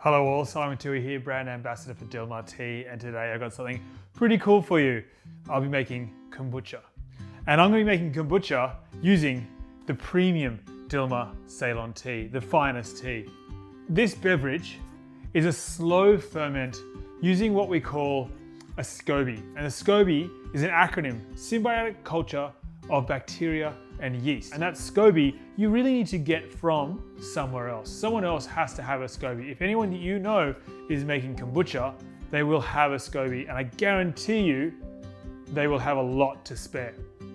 Hello all, Simon Toohey here, brand ambassador for Dilmah tea, and today I've got something pretty cool for you. I'll be making kombucha. And I'm going to be making kombucha using the premium Dilmah Ceylon tea, the finest tea. This beverage is a slow ferment using what we call a SCOBY. And a SCOBY is an acronym, symbiotic culture of bacteria and yeast. And that SCOBY you really need to get from somewhere else. Someone else has to have a SCOBY. If anyone that you know is making kombucha, they will have a SCOBY, and I guarantee you they will have a lot to spare.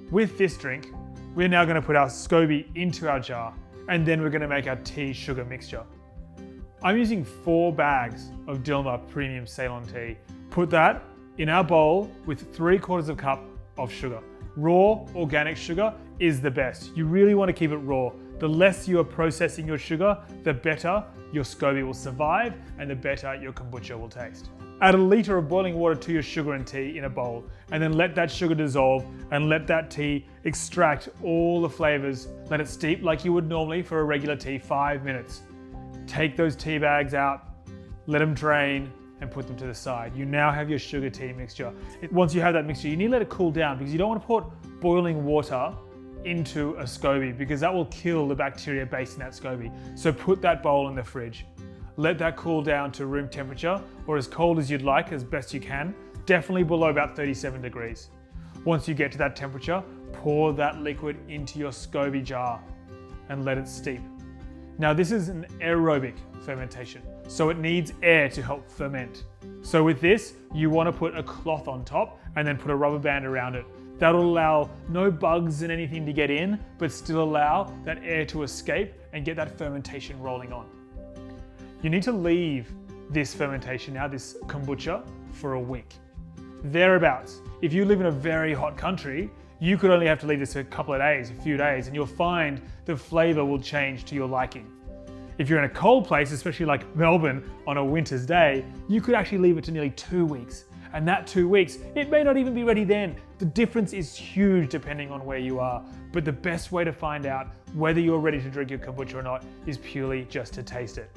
With this drink, we're now going to put our SCOBY into our jar, and then we're going to make our tea sugar mixture. I'm using 4 bags of Dilmah Premium Ceylon tea. Put that in our bowl with 3/4 cup of sugar. Raw organic sugar is the best. You really want to keep it raw. The less you are processing your sugar, the better your SCOBY will survive and the better your kombucha will taste. Add a litre of boiling water to your sugar and tea in a bowl, and then let that sugar dissolve and let that tea extract all the flavors. Let it steep like you would normally for a regular tea, 5 minutes. Take those tea bags out, let them drain, and put them to the side. You now have your sugar tea mixture. Once you have that mixture, you need to let it cool down because you don't want to put boiling water into a SCOBY because that will kill the bacteria based in that SCOBY. So put that bowl in the fridge. Let that cool down to room temperature or as cold as you'd like, as best you can. Definitely below about 37 degrees. Once you get to that temperature, pour that liquid into your SCOBY jar and let it steep. Now this is an aerobic fermentation, so it needs air to help ferment. So with this, you want to put a cloth on top and then put a rubber band around it. That'll allow no bugs and anything to get in, but still allow that air to escape and get that fermentation rolling on. You need to leave this fermentation now, this kombucha, for a week. Thereabouts. If you live in a very hot country, you could only have to leave this a couple of days, a few days, and you'll find the flavor will change to your liking. If you're in a cold place, especially like Melbourne on a winter's day, you could actually leave it to nearly 2 weeks. And that 2 weeks, it may not even be ready then. The difference is huge depending on where you are. But the best way to find out whether you're ready to drink your kombucha or not is purely just to taste it.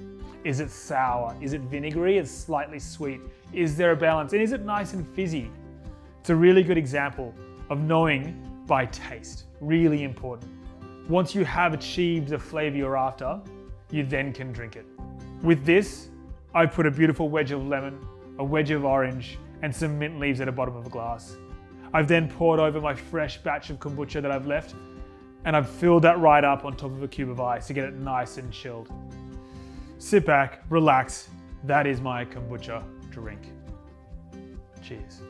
Is it sour? Is it vinegary? Is it slightly sweet? Is there a balance? And is it nice and fizzy? It's a really good example of knowing by taste. Really important. Once you have achieved the flavor you're after, you then can drink it. With this, I've put a beautiful wedge of lemon, a wedge of orange, and some mint leaves at the bottom of a glass. I've then poured over my fresh batch of kombucha that I've left, and I've filled that right up on top of a cube of ice to get it nice and chilled. Sit back, relax. That is my kombucha drink. Cheers.